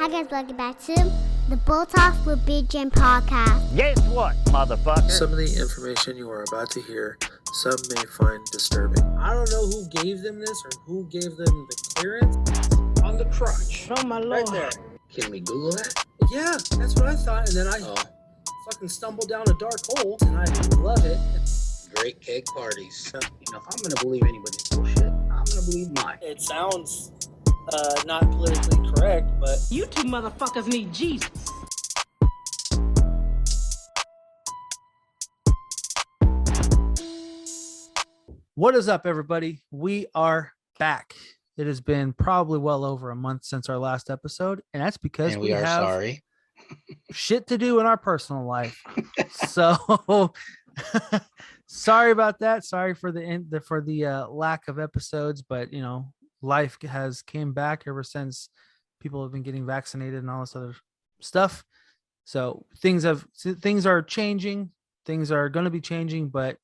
Hi guys, welcome back to the Bull Talk with Big Jim podcast. Guess what, motherfucker? Some of the information you are about to hear, some may find disturbing. I don't know who gave them this or who gave them the clearance. On the crotch. Oh my Right lord. there. Can we Google that? Yeah, that's what I thought. And then I fucking stumbled down a dark hole and I love it. Great keg parties. You know, if I'm going to believe anybody's bullshit, I'm going to believe mine. It sounds not politically correct, but You two motherfuckers need Jesus. What is up, everybody? We are back. It has been probably well over a month since our last episode, and that's because And we are have sorry. shit to do in our personal life. So sorry about that. Sorry for the lack of episodes, but you know, life has came back ever since people have been getting vaccinated and all this other stuff. So things are changing. Things are going to be changing, but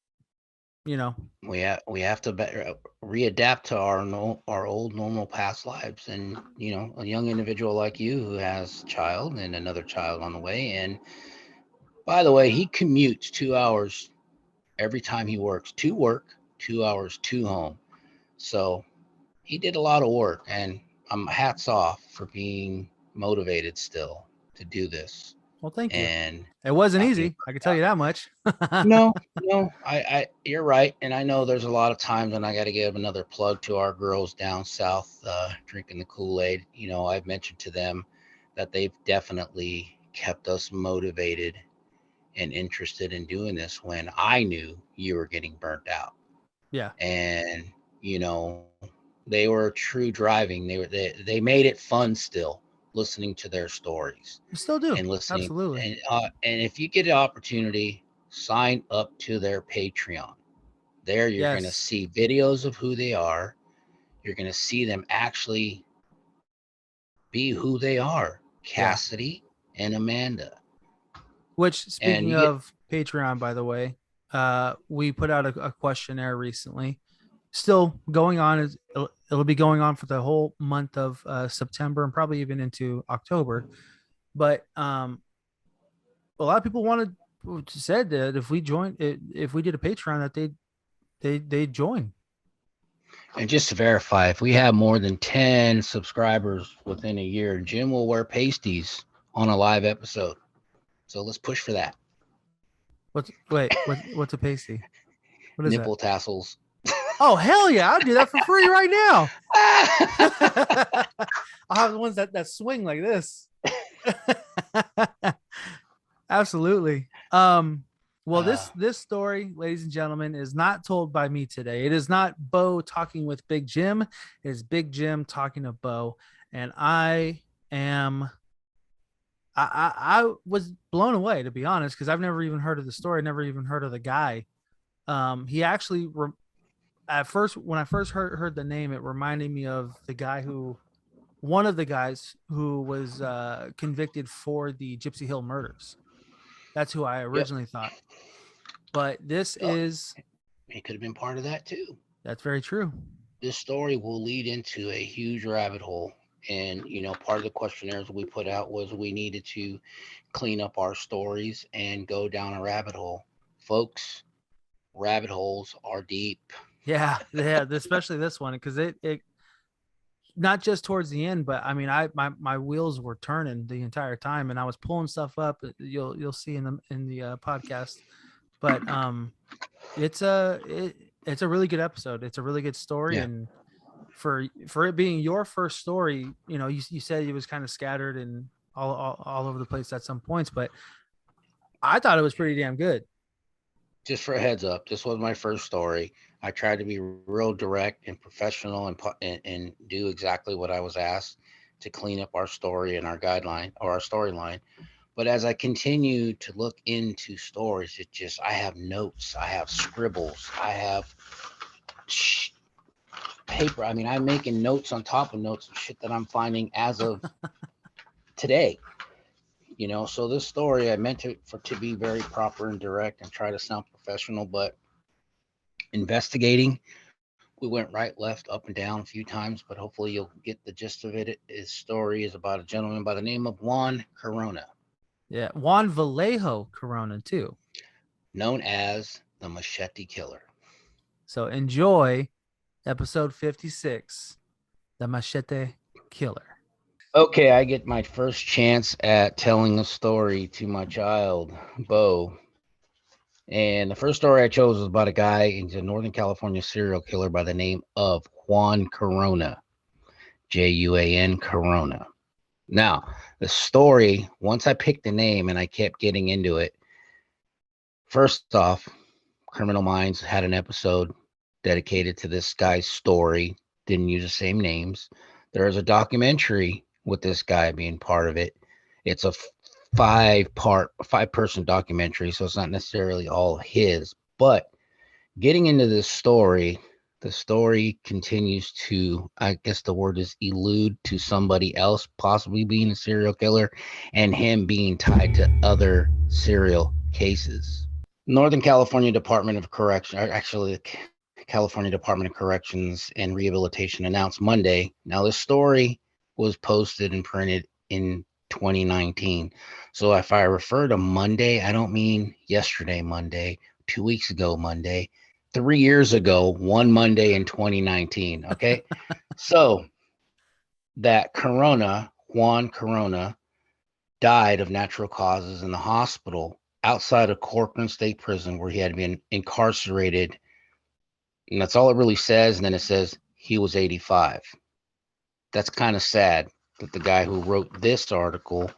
you know, We have to readapt to our old normal past lives, and you know, a young individual like you who has a child and another child on the way. And by the way, he commutes 2 hours every time he works to work, 2 hours to home. So he did a lot of work, and I'm hats off for being motivated still to do this. well, thank you. And It wasn't easy. I can tell you that much. no, you're right. And I know there's a lot of times when I got to give another plug to our girls down south, drinking the Kool-Aid. You know, I've mentioned to them that they've definitely kept us motivated and interested in doing this when I knew you were getting burnt out. Yeah. And, you know, they were true driving. They made it fun still, listening to their stories. We still do. And listening. Absolutely. And if you get an opportunity, sign up to their Patreon. There you're going to Yes. see videos of who they are. You're going to see them actually be who they are, Cassidy and Amanda. Which, speaking you get- of Patreon, by the way, we put out a questionnaire recently. Still going on. It'll be going on for the whole month of September and probably even into October. But a lot of people said that if we did a Patreon, that they'd join. And just to verify, if we have more than 10 subscribers within a year, Jim will wear pasties on a live episode. So let's push for that. What's a pasty? What is Nipple tassels. that? Oh, hell yeah. I'll do that for free right now. I'll have the ones that swing like this. Absolutely. Well, this story, ladies and gentlemen, is not told by me today. It is not Bo talking with Big Jim. It is Big Jim talking to Bo. And I was blown away, to be honest, because I've never even heard of the story, never even heard of the guy. He actually, at first, when I first heard the name, it reminded me of one of the guys who was convicted for the Gypsy Hill murders. That's who I originally thought. But this is... He could have been part of that too. That's very true. This story will lead into a huge rabbit hole. And, you know, part of the questionnaires we put out was we needed to clean up our stories and go down a rabbit hole. Folks, rabbit holes are deep. Yeah, especially this one, because it not just towards the end, but I mean, my wheels were turning the entire time, and I was pulling stuff up. You'll see in the podcast, but it's a really good episode. It's a really good story, Yeah. and for it being your first story, you know, you said it was kind of scattered and all over the place at some points, but I thought it was pretty damn good. Just for a heads up, this was my first story. I tried to be real direct and professional and do exactly what I was asked to clean up our story and our guideline or our storyline. But as I continue to look into stories, I have notes, I have scribbles, I have paper. I mean, I'm making notes on top of notes of shit that I'm finding as of today. You know, so this story, I meant it to be very proper and direct and try to sound professional, but investigating we went right, left, up, and down a few times, but hopefully you'll get the gist of it. His story is about a gentleman by the name of Juan Corona, Yeah, Juan Vallejo Corona too. known as the Machete Killer. So enjoy episode 56, the Machete Killer. Okay, I get my first chance at telling a story to my child, Bo. And the first story I chose was about a guy, he's a Northern California serial killer by the name of Juan Corona, Juan Corona. Now, the story, once I picked the name and I kept getting into it, first off, Criminal Minds had an episode dedicated to this guy's story, didn't use the same names. There is a documentary with this guy being part of it. It's a five-person documentary, so it's not necessarily all his. But getting into this story, the story continues to, I guess the word is elude to somebody else, possibly being a serial killer, and him being tied to other serial cases. Northern California Department of Correction, actually the California Department of Corrections and Rehabilitation announced Monday. Now, this story was posted and printed in 2019. So if I refer to Monday, I don't mean yesterday Monday, 2 weeks ago Monday, 3 years ago, one Monday in 2019. Okay. So that Juan Corona, died of natural causes in the hospital outside of Corcoran State Prison, where he had been incarcerated. And that's all it really says. And then it says he was 85. That's kind of sad that the guy who wrote this article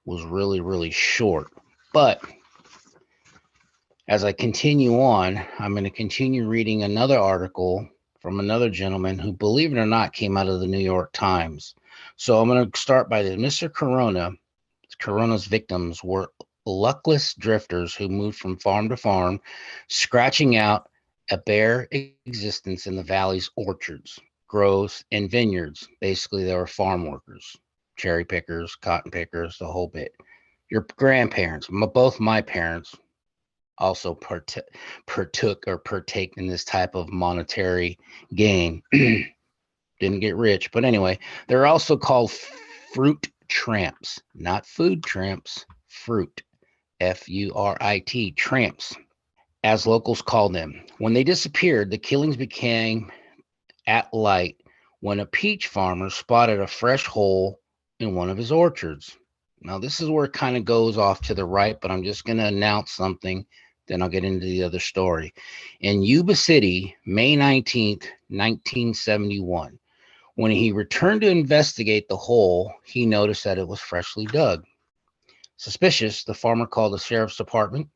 was really, really short. But as I continue on, I'm going to continue reading another article from another gentleman who, believe it or not, came out of the New York Times. So I'm going to start by this. Mr. Corona's victims were luckless drifters who moved from farm to farm, scratching out a bare existence in the valley's orchards, groves, and vineyards. Basically, they were farm workers, cherry pickers, cotton pickers, the whole bit. Your grandparents, both my parents, also partake in this type of monetary gain. Didn't get rich, but anyway, they're also called fruit tramps, not food tramps, fruit, F-U-R-I-T, tramps, as locals called them. When they disappeared, the killings became at light when a peach farmer spotted a fresh hole in one of his orchards. Now, this is where it kind of goes off to the right, but I'm just going to announce something, then I'll get into the other story. In Yuba City, May 19th, 1971, when he returned to investigate the hole, he noticed that it was freshly dug. Suspicious, the farmer called the sheriff's department.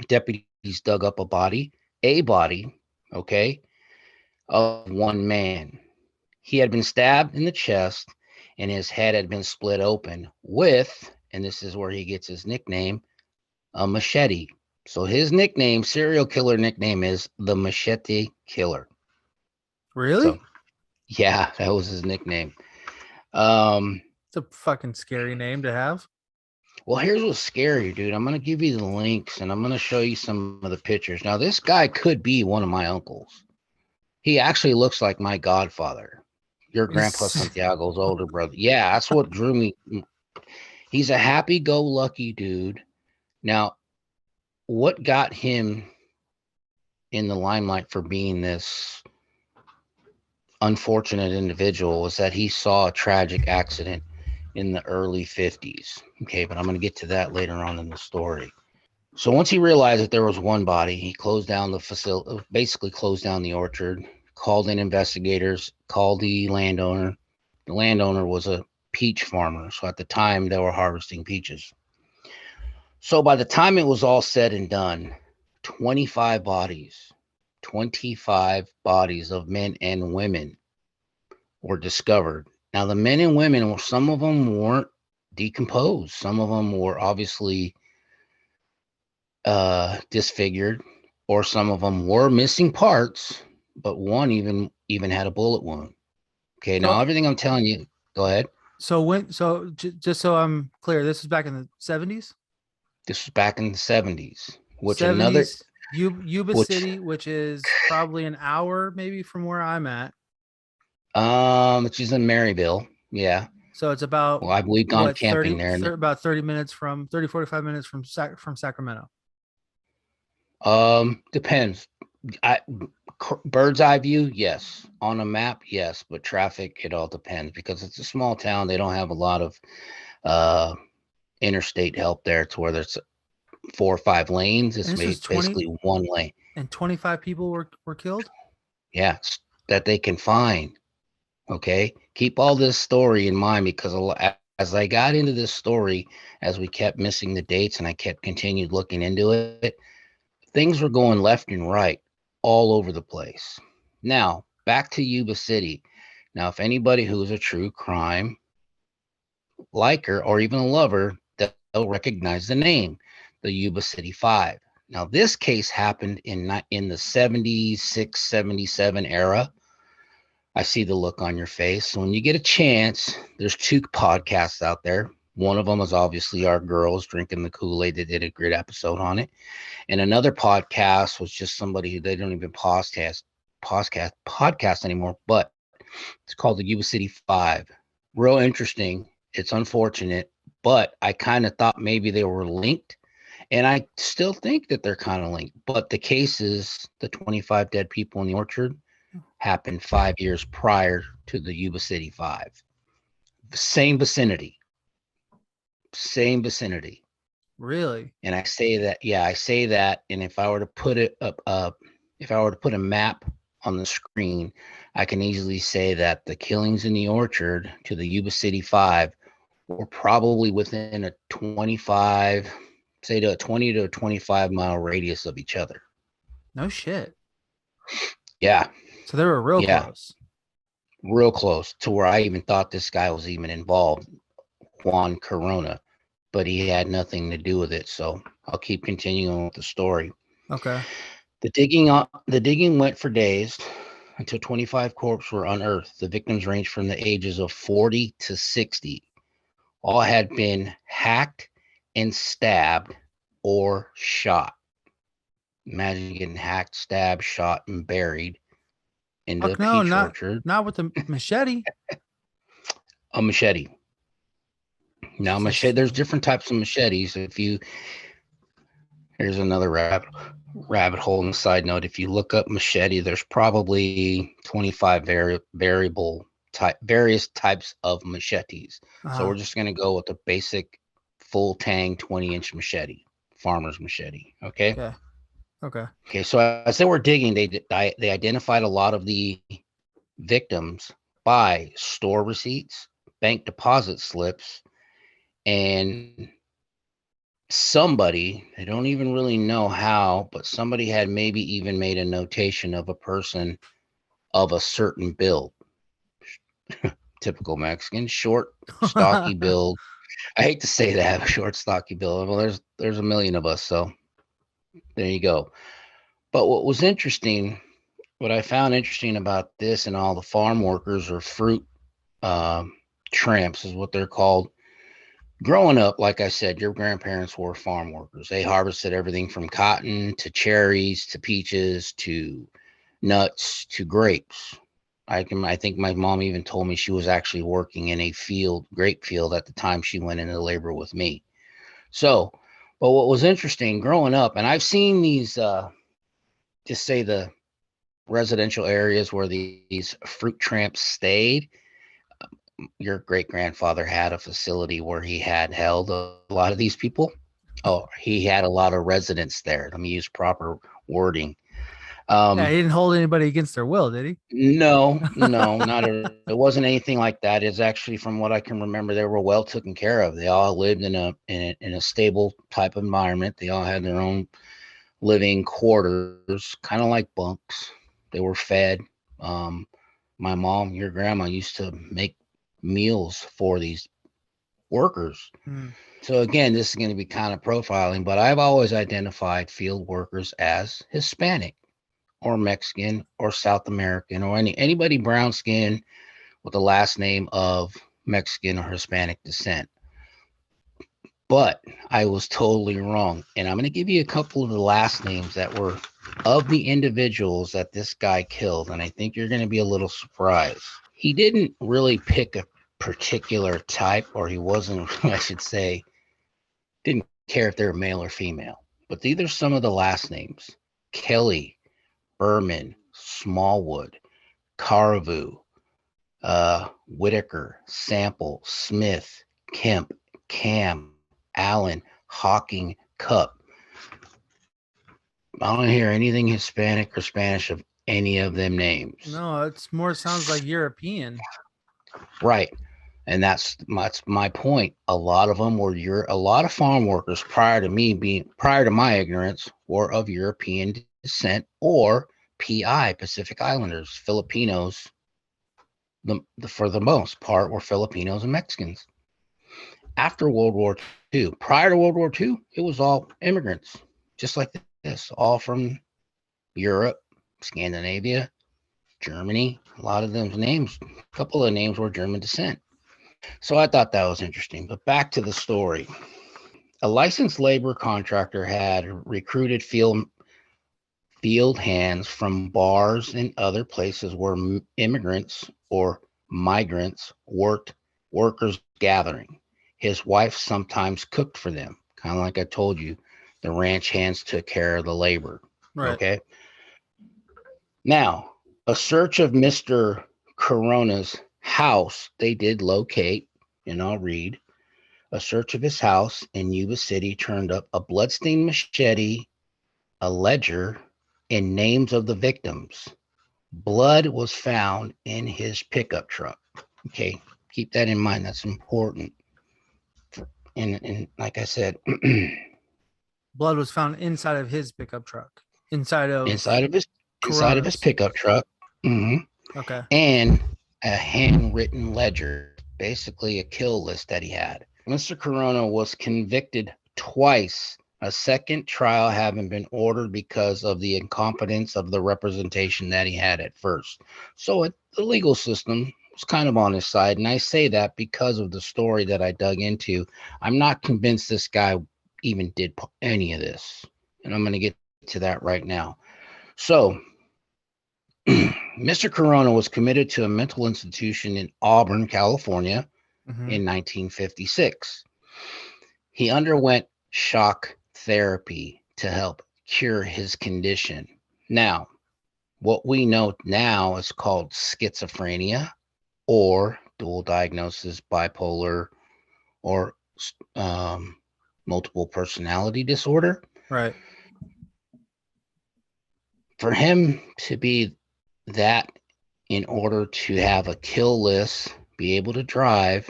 Deputies dug up a body, okay, of one man. He had been stabbed in the chest and his head had been split open with, and this is where he gets his nickname, a machete. So his nickname, serial killer nickname, is the Machete Killer. Really? So, yeah, that was his nickname. It's a fucking scary name to have. Well, here's what's scary, dude. I'm going to give you the links and I'm going to show you some of the pictures. Now, this guy could be one of my uncles. He actually looks like my godfather, your grandpa Santiago's older brother. Yeah, that's what drew me. He's a happy-go-lucky dude. Now, what got him in the limelight for being this unfortunate individual was that he saw a tragic accident in the early 50s. Okay, but I'm going to get to that later on in the story. So once he realized that there was one body, he closed down the facility, basically closed down the orchard, called in investigators, called the landowner. The landowner was a peach farmer. So at the time they were harvesting peaches. So by the time it was all said and done, 25 bodies of men and women were discovered. Now, the men and women, some of them weren't decomposed. Some of them were obviously disfigured, or some of them were missing parts, but one even had a bullet wound. Okay, now everything I'm telling you, go ahead. So just so I'm clear, this is back in the 70s? This was back in the 70s, which 70s, Yuba Which- City, which is probably an hour maybe from where I'm at. She's in Maryville. Yeah. So it's about Well, we've gone camping 30, there. And, about 30 minutes from 45 minutes from Sacramento. depends. Bird's eye view, yes. On a map, yes. But traffic, it all depends because it's a small town. They don't have a lot of interstate help there to where there's 4 or 5 lanes. It's And this was basically one lane. And 25 people were killed. Yeah, that they can find. Okay, keep all this story in mind because as I got into this story, as we kept missing the dates and I kept continued looking into it, things were going left and right all over the place. Now, back to Yuba City. Now, if anybody who's a true crime liker or even a lover, they'll recognize the name, the Yuba City 5. Now, this case happened in the 76, 77 era. I see the look on your face. So when you get a chance, there's 2 podcasts out there. One of them is obviously our girls drinking the Kool-Aid. They did a great episode on it. And another podcast was just somebody who they don't even podcast anymore, but it's called the Yuba City 5. Real interesting. It's unfortunate, but I kind of thought maybe they were linked. And I still think that they're kind of linked. But the cases, the 25 dead people in the orchard, happened 5 years prior to the Yuba City 5. Same vicinity. Really? And I say that. And if I were to put it up, if I were to put a map on the screen, I can easily say that the killings in the orchard to the Yuba City 5 were probably within a 25, say to a 20 to a 25 mile radius of each other. No shit. Yeah. So they were real close to where I even thought this guy was even involved, Juan Corona, but he had nothing to do with it. So I'll keep continuing with the story. Okay. The digging went for days until 25 corpses were unearthed. The victims ranged from the ages of 40 to 60. All had been hacked and stabbed or shot. Imagine getting hacked, stabbed, shot, and buried in the peach orchard. Not with the machete. A machete. Now, there's different types of machetes. Here's another rabbit hole. And side note, if you look up machete, there's probably 25 various types of machetes. So we're just going to go with the basic full tang 20-inch machete, farmer's machete. Okay. Okay. So as they were digging, they identified a lot of the victims by store receipts, bank deposit slips, and somebody, they don't even really know how, but somebody had maybe even made a notation of a person of a certain build. Typical Mexican, short, stocky build. I hate to say that, short, stocky build. Well, there's a million of us, so there you go. But what I found interesting about this and all the farm workers or fruit tramps is what they're called. Growing up, like I said, your grandparents were farm workers. They harvested everything from cotton to cherries to peaches to nuts to grapes. I think my mom even told me she was actually working in a grape field at the time she went into labor with me. So, but what was interesting growing up, and I've seen these, just say the residential areas where these fruit tramps stayed. Your great grandfather had a facility where he had held a lot of these people. Oh, he had a lot of residents there. Let me use proper wording. He didn't hold anybody against their will, did he? No, it wasn't anything like that. It's actually, from what I can remember, they were well taken care of. They all lived in a stable type of environment. They all had their own living quarters, kind of like bunks. They were fed. My mom, your grandma, used to make meals for these workers. So again, this is going to be kind of profiling, but I've always identified field workers as Hispanic or Mexican or South American or anybody brown skin with the last name of Mexican or Hispanic descent. But I was totally wrong. And I'm going to give you a couple of the last names that were of the individuals that this guy killed. And I think you're going to be a little surprised. He didn't really pick a particular type, or he wasn't, I should say, didn't care if they're male or female. But these are some of the last names: Kelly, Berman, Smallwood, Carvu, Whitaker, Sample, Smith, Kemp, Cam, Allen, Hawking, Cup. I don't hear anything Hispanic or Spanish of any of them names. No, it's more sounds like European. Right. And that's my point. A lot of them were a lot of farm workers prior to my ignorance were of European descent, or PI, Pacific Islanders. Filipinos, for the most part, were Filipinos and Mexicans. After World War II, prior to World War II, it was all immigrants, just like this, all from Europe, Scandinavia, Germany. A lot of those names, a couple of names were German descent. So I thought that was interesting. But back to the story. A licensed labor contractor had recruited field hands from bars and other places where immigrants or migrants worked, workers gathering. His wife sometimes cooked for them, kind of like I told you. The ranch hands took care of the labor. Right. Okay. Now, a search of Mr. Corona's house, they did locate, and I'll read. A search of his house in Yuba City turned up a bloodstained machete, a ledger, and names of the victims. Blood was found in his pickup truck. Okay, keep that in mind. That's important. And like I said, blood was found inside of his pickup truck. Inside of his pickup truck. Mm-hmm. Okay. And a handwritten ledger, basically a kill list that he had. Mr. Corona was convicted twice, a second trial having been ordered because of the incompetence of the representation that he had at first. So the legal system was kind of on his side. And I say that because of the story that I dug into. I'm not convinced this guy even did any of this. And I'm going to get to that right now. So Mr. Corona was committed to a mental institution in Auburn, California in 1956. He underwent shock therapy to help cure his condition. Now, what we know now is called schizophrenia or dual diagnosis, bipolar, or multiple personality disorder. Right. For him to be that, in order to have a kill list, be able to drive,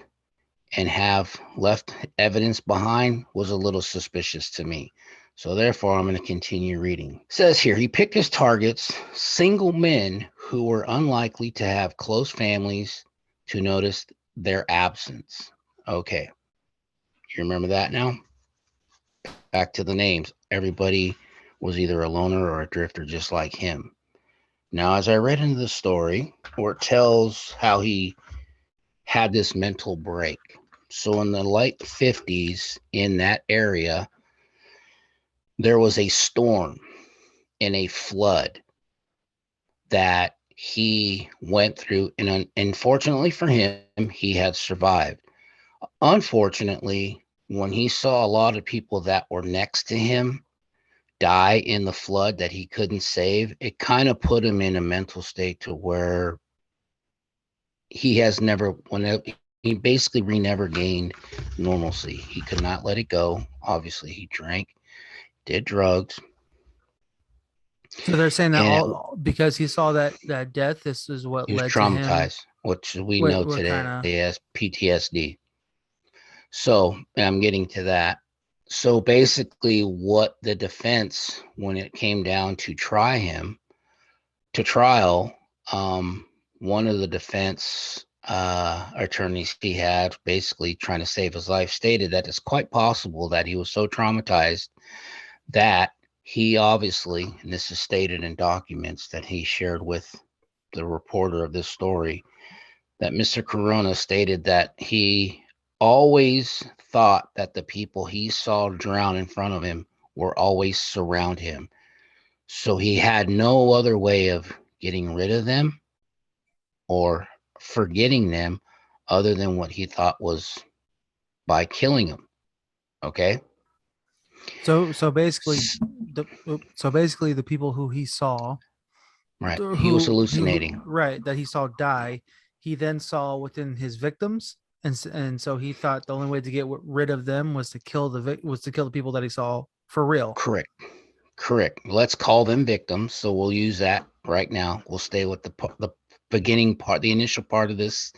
and have left evidence behind, was a little suspicious to me. So therefore, I'm going to continue reading. It says here, he picked his targets, single men who were unlikely to have close families to notice their absence. Okay. You remember that now? Back to the names. Everybody was either a loner or a drifter, just like him. Now, as I read into the story, where it tells how he had this mental break. So in the late 50s in that area, there was a storm and a flood that he went through. And unfortunately for him, he had survived. Unfortunately, when he saw a lot of people that were next to him die in the flood that he couldn't save, it kind of put him in a mental state to where he basically never gained normalcy. He could not let it go. Obviously, he drank, did drugs. So they're saying that because he saw that death, this is what led to him. He was traumatized, which we know today as PTSD. So I'm getting to that. So basically what the defense, when it came down to try him to trial, one of the defense attorneys he had, basically trying to save his life, stated that it's quite possible that he was so traumatized that he obviously, and this is stated in documents that he shared with the reporter of this story, that Mr. Corona stated that he always thought that the people he saw drown in front of him were always surround him. So he had no other way of getting rid of them or forgetting them other than what he thought was by killing them. Okay. So basically, the people who he saw, Right. He was who hallucinating. right, that he saw die, he then saw within his victims, and so he thought the only way to get rid of them was to kill the people that he saw for real. Correct. Correct. Let's call them victims. So we'll use that right now. We'll stay with the beginning part, the initial part of this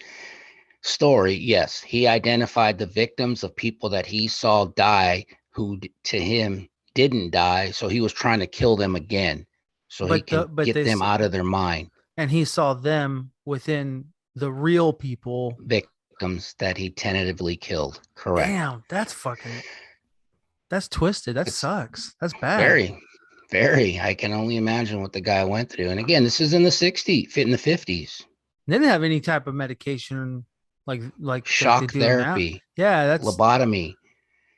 story. Yes, he identified the victims of people that he saw die who to him didn't die. So he was trying to kill them again so he can get them out of their mind. And he saw them within the real people, victims that he tentatively killed. Correct. Damn, that's twisted. That sucks. That's bad. Very, very. I can only imagine what the guy went through. And again, this is in the 60s, in the 50s. They didn't have any type of medication like shock therapy. Yeah, that's lobotomy.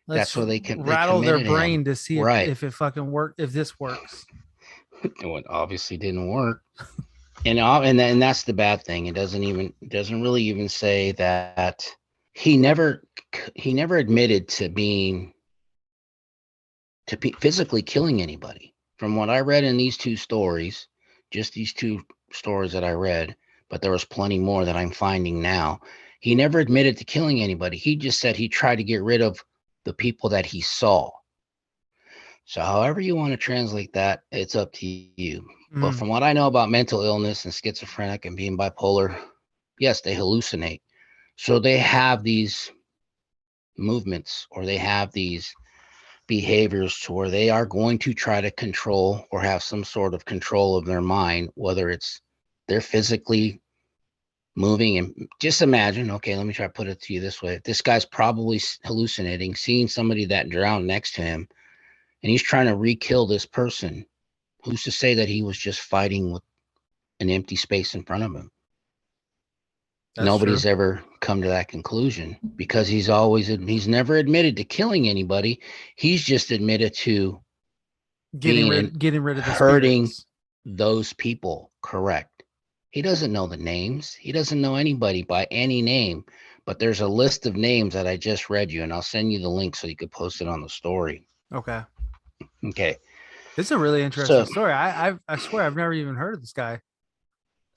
That's where they can rattle their brain to see if it fucking work, if this works. It obviously didn't work. And that's the bad thing. It doesn't really even say that he never admitted to physically killing anybody. From what I read in these two stories, just these two stories that I read, but there was plenty more that I'm finding now. He never admitted to killing anybody. He just said he tried to get rid of the people that he saw. So however you want to translate that, it's up to you. But from what I know about mental illness and schizophrenic and being bipolar, yes, they hallucinate. So they have these movements or they have these behaviors to where they are going to try to control or have some sort of control of their mind, whether it's they're physically moving. And just imagine, okay, let me try to put it to you this way. This guy's probably hallucinating, seeing somebody that drowned next to him, and he's trying to re-kill this person. Who's to say that he was just fighting with an empty space in front of him? Nobody's ever come to that conclusion because he's never admitted to killing anybody. He's just admitted to getting rid of the hurting spirits. Those people. Correct. He doesn't know the names. He doesn't know anybody by any name, but there's a list of names that I just read you, and I'll send you the link so you could post it on the story. Okay. This is a really interesting story. I swear I've never even heard of this guy.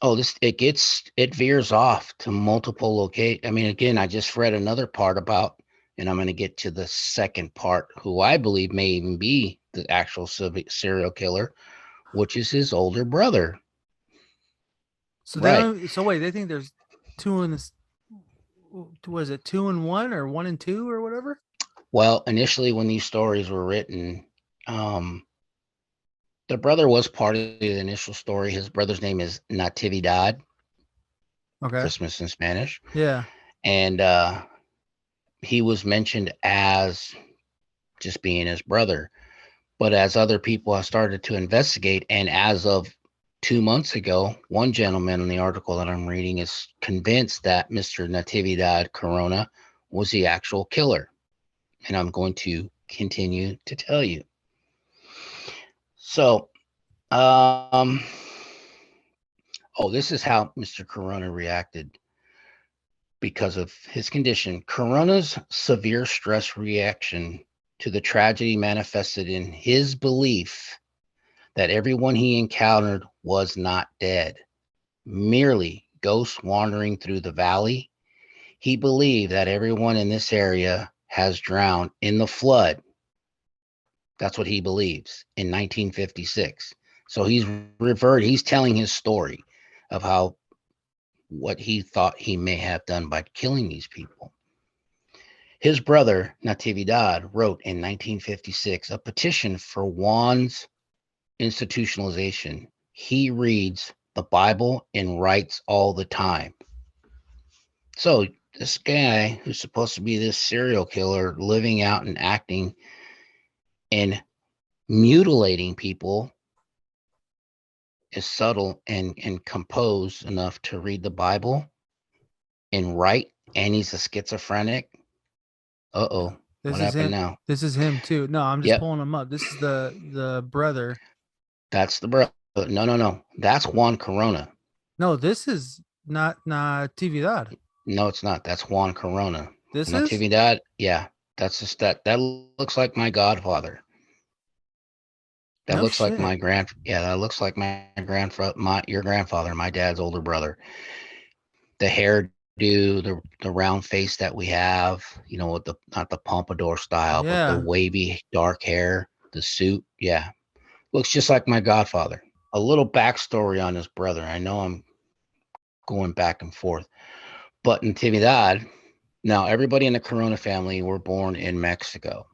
Oh, it veers off to multiple locations. I mean, again, I just read another part about, and I'm going to get to the second part, who I believe may even be the actual serial killer, which is his older brother. So wait, they think there's two in this. Was it 2 and 1 or 1 and 2 or whatever? Well, initially when these stories were written, the brother was part of the initial story. His brother's name is Natividad. Okay. Christmas in Spanish. Yeah. And he was mentioned as just being his brother. But as other people have started to investigate, and as of 2 months ago, one gentleman in the article that I'm reading is convinced that Mr. Natividad Corona was the actual killer. And I'm going to continue to tell you. So, this is how Mr. Corona reacted because of his condition. Corona's severe stress reaction to the tragedy manifested in his belief that everyone he encountered was not dead, merely ghosts wandering through the valley. He believed that everyone in this area has drowned in the flood. That's what he believes in 1956. So he's telling his story of what he thought he may have done by killing these people. His brother, Natividad, wrote in 1956 a petition for Juan's institutionalization. He reads the Bible and writes all the time. So this guy who's supposed to be this serial killer living out and acting and mutilating people is subtle and composed enough to read the Bible and write, and he's a schizophrenic Uh-oh. This What is happened him. now? This is him too. No, I'm just Yep, pulling him up. This is the brother. that's the brother. No. That's Juan Corona. No, this is not Natividad. No, it's not. That's Juan Corona. This is Natividad, yeah. That's just that looks like my godfather. That no looks like shit. that looks like my grandfather, your grandfather, my dad's older brother. The hairdo, the round face that we have, with the not the pompadour style, but the Yeah. wavy dark hair, the suit, yeah. Looks just like my godfather. A little backstory on his brother. I know I'm going back and forth, but Natividad, now everybody in the Corona family were born in Mexico.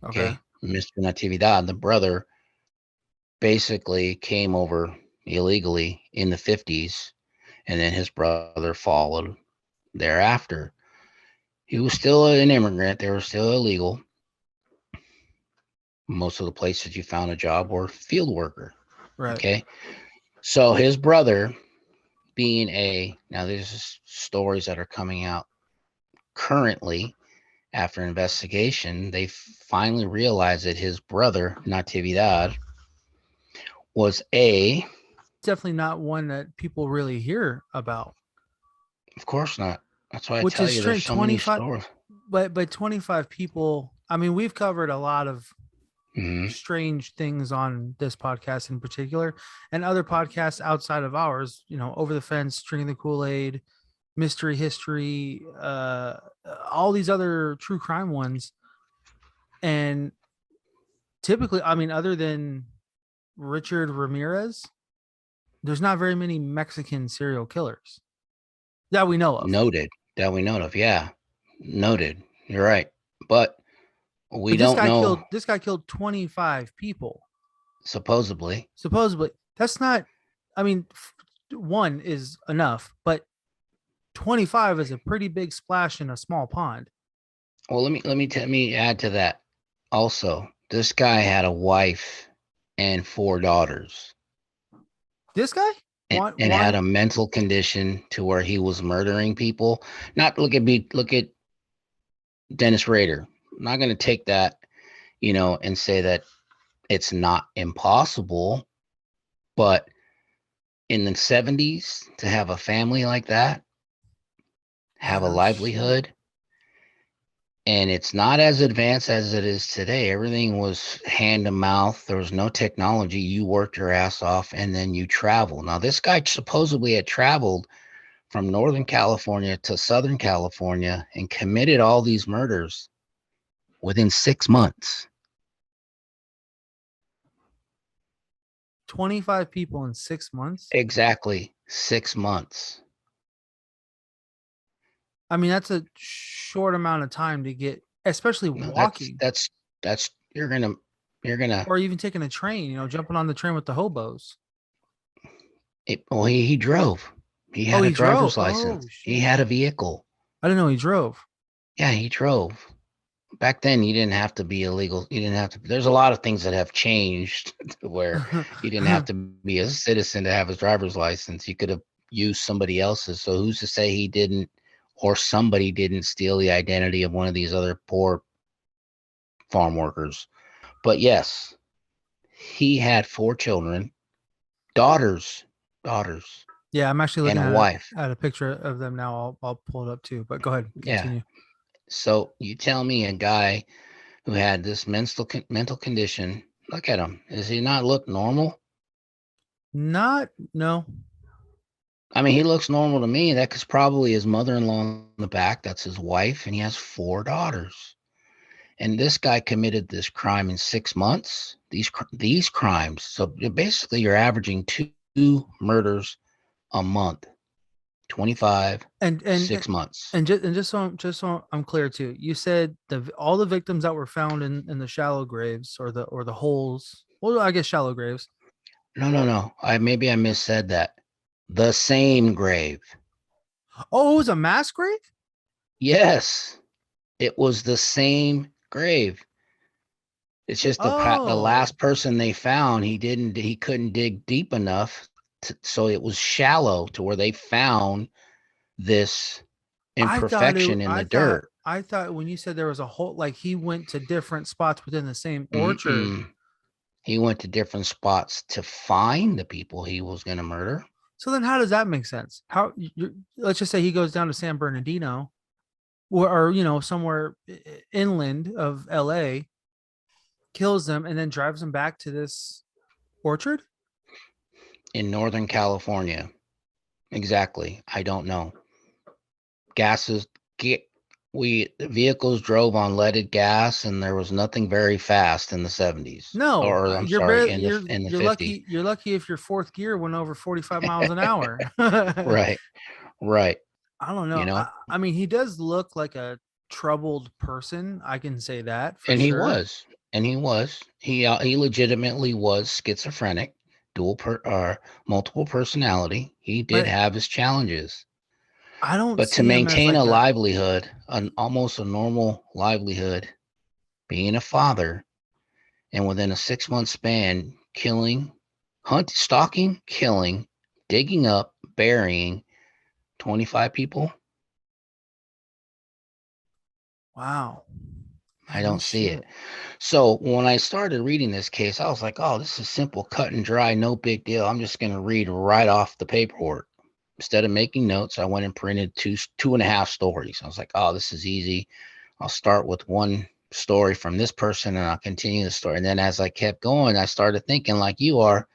Okay. Mr. Natividad, the brother, basically came over illegally in the 50s, and then his brother followed thereafter. He was still an immigrant. They were still illegal. Most of the places you found a job were field worker. Right. Okay. So his brother being now there's stories that are coming out currently after investigation, they finally realized that his brother, Natividad, was Definitely not one that people really hear about. of course not. That's why I Which tell is you there's strange. so many 25, stories. but 25 people. I mean, we've covered a lot of Mhm. strange things on this podcast in particular, and other podcasts outside of ours. Over the Fence, Drinking the Kool-Aid, Mystery History, all these other true crime ones. And typically, I mean, other than Richard Ramirez, there's not very many Mexican serial killers that we know of. Noted. That we know of. Yeah. Noted. You're right. But we But this don't guy know, killed 25 people. supposedly. Supposedly. That's not, I mean, one is enough, but 25 is a pretty big splash in a small pond. Well, let me add to that. Also, this guy had a wife and 4 daughters, This guy? and had a mental condition to where he was murdering people. Not look at Dennis Rader. I'm not going to take that, and say that it's not impossible, but in the 70s to have a family like that, have a No livelihood, shit. and it's not as advanced as it is today. Everything was hand to mouth. There was no technology. You worked your ass off and then you travel. Now, this guy supposedly had traveled from Northern California to Southern California and committed all these murders within 6 months. 25 people in 6 months. Exactly 6 months. I mean, that's a short amount of time to get, especially No, walking that's you're gonna or even taking a train, jumping on the train with the hobos. well, he drove. He Oh, had a he drove. driver's license. Oh, He shit. had a vehicle. I didn't know he drove. Yeah, he drove. Back then, you didn't have to be illegal. You didn't have to. There's a lot of things that have changed to where you didn't have to be a citizen to have his driver's license. You could have used somebody else's. So who's to say he didn't, or somebody didn't steal the identity of one of these other poor farm workers? But yes, he had 4 children, daughters, Yeah, I'm actually and looking a wife. at a picture of them now. I'll pull it up too. But go ahead, Yeah. continue. So you tell me a guy who had this mental condition. Look at him. Does he not look normal? No. I mean, he looks normal to me. That's probably his mother-in-law in the back. That's his wife, and he has 4 daughters. And this guy committed this crime in 6 months. These crimes. So basically, you're averaging 2 murders a month. 25, And 6 months. and just so I'm clear too, you said all the victims that were found in the shallow graves or the holes. Well, I guess shallow graves. No. I missaid that. The same grave. Oh, it was a mass grave? Yes, it was the same grave. It's just the Oh. last person they found, he couldn't dig deep enough, so it was shallow to where they found this imperfection in the dirt. I thought when you said there was a whole, like he went to different spots within the same orchard. Mm-mm. He went to different spots to find the people he was going to murder. So then how does that make sense? How let's just say he goes down to San Bernardino or you know, somewhere inland of LA, kills them, and then drives them back to this orchard? In Northern California. Exactly. I don't know. Gases get vehicles drove on leaded gas, and there was nothing very fast in the 70s. No, Or I'm you're sorry, barely, in the you're 50s. lucky. You're lucky if your fourth gear went over 45 miles an hour. Right. Right. I don't know. You know, I mean, he does look like a troubled person. I can say that for and sure. he legitimately was schizophrenic, multiple personality. He did But have his challenges. I don't But to see him as maintain like a a. livelihood, almost a normal livelihood, being a father, and within a 6-month span, stalking, killing, digging up, burying 25 people, Wow. I Man, no don't see it. shit. So when I started reading this case, I was like, oh, this is simple, cut and dry, no big deal. I'm just going to read right off the paperwork. Instead of making notes, I went and printed two and a half stories. I was like, oh, this is easy. I'll start with one story from this person and I'll continue the story. And then as I kept going, I started thinking like you are,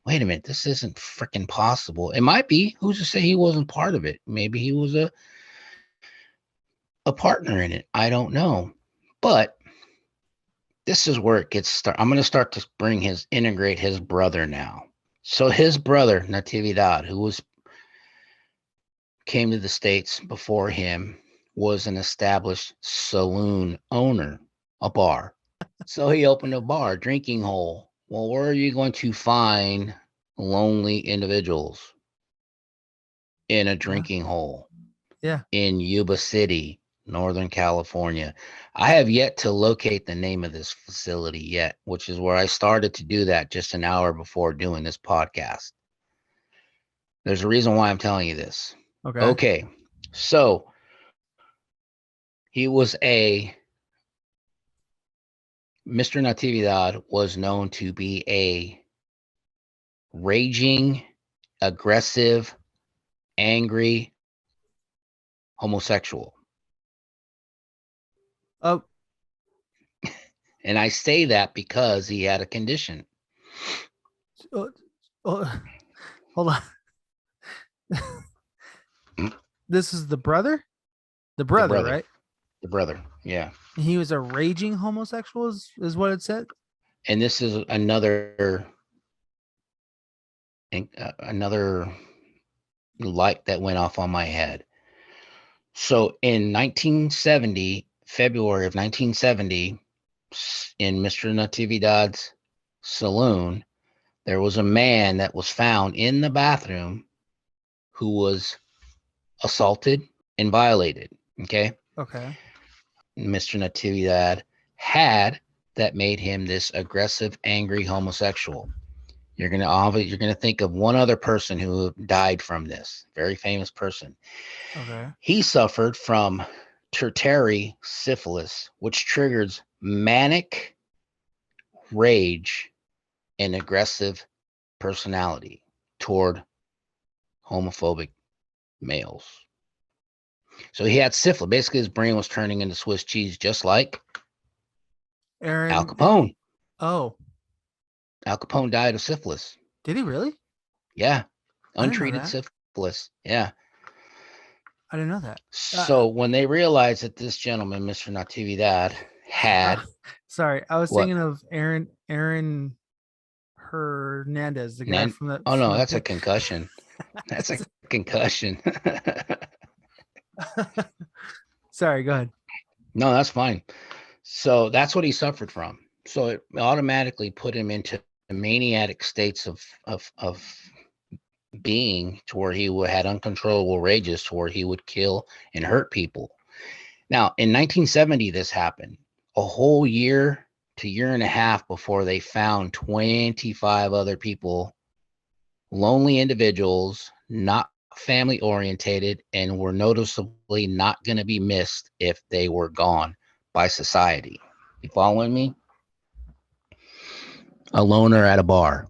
wait a minute, this isn't freaking possible. It might be. Who's to say he wasn't part of it? Maybe he was a partner in it. I don't know. But this is where it gets started. I'm going to start to integrate his brother now. So his brother, Natividad, came to the States before him, was an established saloon owner, a bar. So he opened a bar, drinking hole. Well, where are you going to find lonely individuals? In a Yeah. drinking hole Yeah. in Yuba City, Northern California. I have yet to locate the name of this facility yet, which is where I started to do that just an hour before doing this podcast. There's a reason why I'm telling you this. Okay. Okay. So he was Mr. Natividad was known to be a raging, aggressive, angry homosexual. Oh, And I say that because he had a condition. oh, oh, hold on. This is the brother? The The brother, brother. right? The brother. Yeah. He was a raging homosexual, is what it said. And this is another light that went off on my head. So in 1970, February of 1970, in Mr. Natividad's saloon, there was a man that was found in the bathroom who was assaulted and violated. Okay. Okay. Mr. Natividad had that made him this aggressive, angry homosexual. You're gonna think of one other person who died from this, very famous person. Okay. He suffered from tertiary syphilis, which triggers manic rage and aggressive personality toward homophobic males. So he had syphilis. Basically, his brain was turning into Swiss cheese, just like Al Aaron. Capone. Oh, Al Capone died of syphilis. did he really? Yeah. I didn't know Untreated that. syphilis. Yeah. I didn't know that. So when they realized that this gentleman, Mr. Natividad, had Sorry, I was what? thinking of Aaron Hernandez, the guy Nan? from the Oh from no, the that's a pic. concussion. That's a concussion. Sorry, go ahead. No, that's fine. So that's what he suffered from. So it automatically put him into maniac states of being, to where he had uncontrollable rages, to where he would kill and hurt people. Now, in 1970, this happened. A whole year to year and a half before they found 25 other people, lonely individuals, not family orientated and were noticeably not going to be missed if they were gone by society. You following me? A loner at a bar.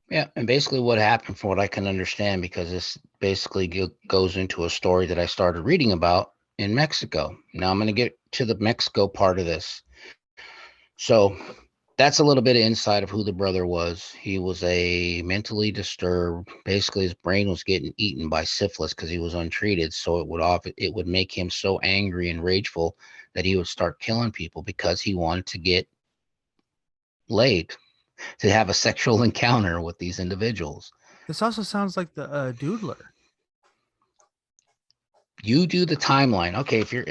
Yeah, and basically what happened, from what I can understand, because this basically goes into a story that I started reading about in Mexico. Now I'm going to get to the Mexico part of this. So that's a little bit of insight of who the brother was. He was a mentally disturbed. Basically, his brain was getting eaten by syphilis because he was untreated. So it would make him so angry and rageful that he would start killing people because he wanted to get laid, to have a sexual encounter with these individuals. This also sounds like the Doodler. You do the timeline. Okay, if you're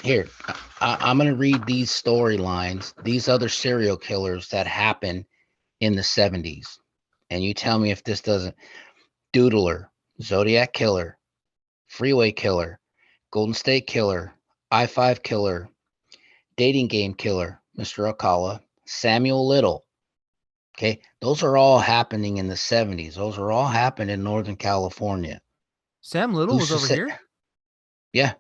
here, I'm going to read these storylines, these other serial killers that happened in the 70s, and you tell me if this doesn't. Doodler, Zodiac Killer, Freeway Killer, Golden State Killer, I-5 Killer, Dating Game Killer, Mr. Alcala, Samuel Little. Okay, those are all happening in the 70s. Those are all happening in Northern California. Sam Little was over here? Yeah.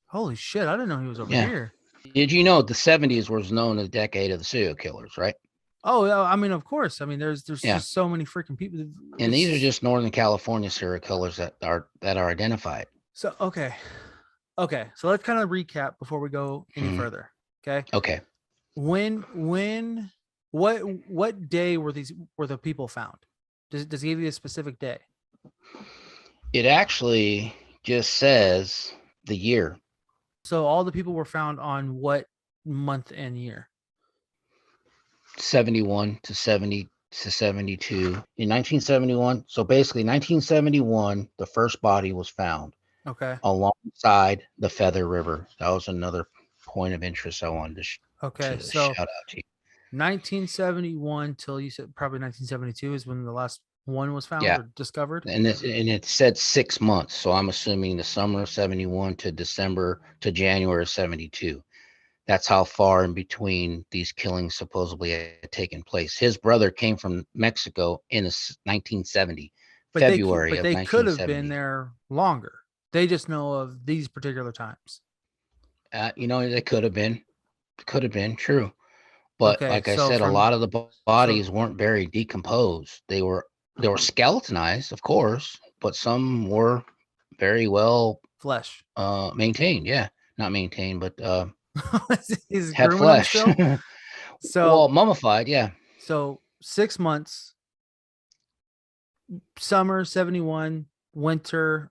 Holy shit, I didn't know he was over here. Did you know the 70s was known as the decade of the serial killers, right? Oh, I mean, of course. I mean, there's just so many freaking people. And these are just Northern California serial killers that are identified. So okay. So let's kind of recap before we go any further. Okay. Okay. What day were the people found? Does it give you a specific day? It actually just says the year. So all the people were found on what month and year? 71 to 70 to 72. In 1971. So basically 1971, the first body was found. Okay. Alongside the Feather River. That was another point of interest I wanted to so shout out to you. 1971 till you said probably 1972 is when the last one was found or discovered. And it said 6 months. So I'm assuming the summer of 71 to December to January of 72. That's how far in between these killings supposedly had taken place. His brother came from Mexico in 1970, February of 1970. But they could have been there longer. They just know of these particular times. They could have been. Could have been, true. But like I said, a lot of the bodies weren't very decomposed. They were skeletonized, of course, but some were very well flesh maintained. Yeah, not maintained, but had flesh. So mummified. Yeah. So 6 months. Summer 71, winter,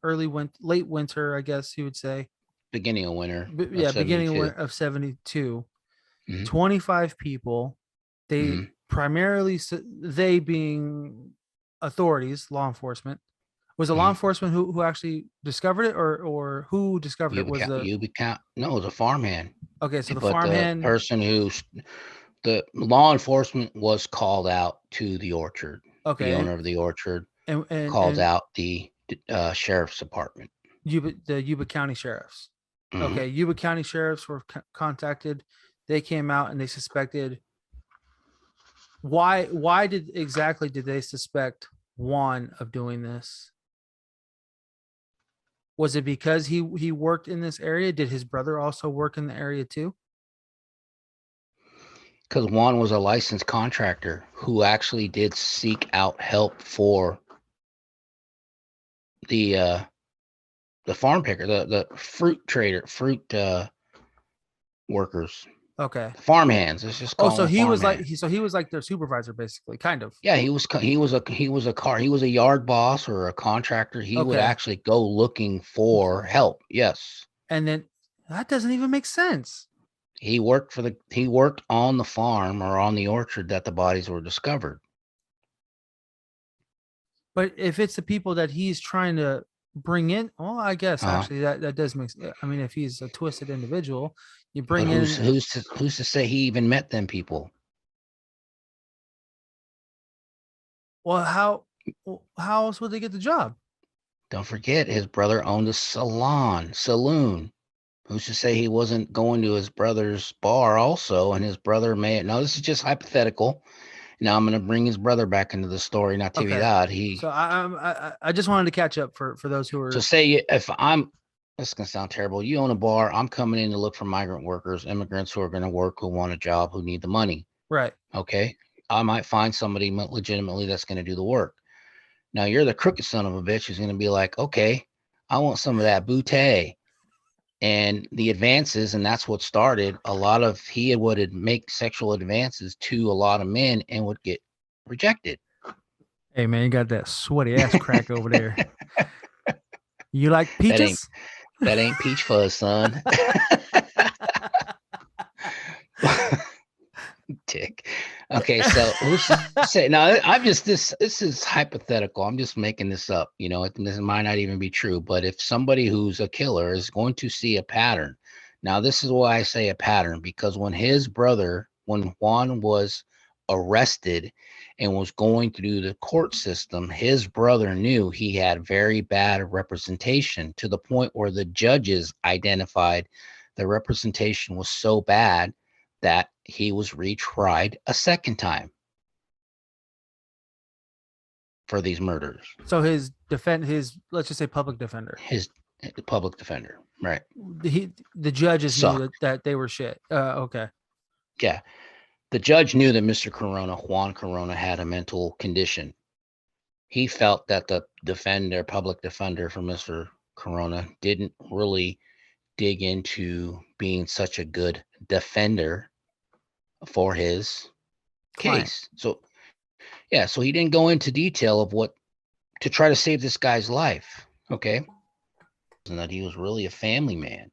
late winter, I guess you would say. Beginning of winter. Beginning of 72. 25 people. They primarily, they being authorities, law enforcement. Was it law enforcement who actually discovered it, or who discovered it? No, it was a farmhand. Okay, so the farmhand, the person the law enforcement was called out to the orchard. Okay, the owner of the orchard and called out the sheriff's department. The Yuba County sheriffs. Okay, Yuba County sheriffs were contacted. They came out and they suspected. Why did they suspect Juan of doing this? Was it because he worked in this area? Did his brother also work in the area too? Because Juan was a licensed contractor who actually did seek out help for the farm picker, the fruit trader, workers. Okay. Farm hands. It's just called. So he was like their supervisor, basically, kind of. Yeah, he was a yard boss or a contractor. He would actually go looking for help. Yes. And then that doesn't even make sense. He worked on the farm or on the orchard that the bodies were discovered. But if it's the people that he's trying to bring in, well, I guess actually that does make sense. I mean, if he's a twisted individual, you bring in who's to say he even met them people? Well, how else would they get the job? Don't forget, his brother owned a saloon. Who's to say he wasn't going to his brother's bar also? And his brother this is just hypothetical. Now I'm going to bring his brother back into the story. Natividad. He So I just wanted to catch up for those who are. So say if I'm, this is going to sound terrible. You own a bar. I'm coming in to look for migrant workers, immigrants who are going to work, who want a job, who need the money. Right. Okay. I might find somebody legitimately that's going to do the work. Now you're the crooked son of a bitch who's going to be like, okay, I want some of that bootay and the advances. And that's what started a lot of, he would make sexual advances to a lot of men and would get rejected. Hey man, you got that sweaty ass crack over there. You like peaches? That ain't peach fuzz, son. Dick. Okay, so who's to say now? I'm just this is hypothetical. I'm just making this up. You know, this might not even be true. But if somebody who's a killer is going to see a pattern, now this is why I say a pattern, because when Juan was arrested and was going through the court system, his brother knew he had very bad representation, to the point where the judges identified the representation was so bad that he was retried a second time for these murders. So his let's just say public defender. His public defender, right? The judges knew that they were shit. Okay. Yeah. The judge knew that Mr. Corona, Juan Corona, had a mental condition. He felt that the public defender for Mr. Corona didn't really dig into being such a good defender for his case. So, yeah, so he didn't go into detail of what to try to save this guy's life. Okay. And that he was really a family man.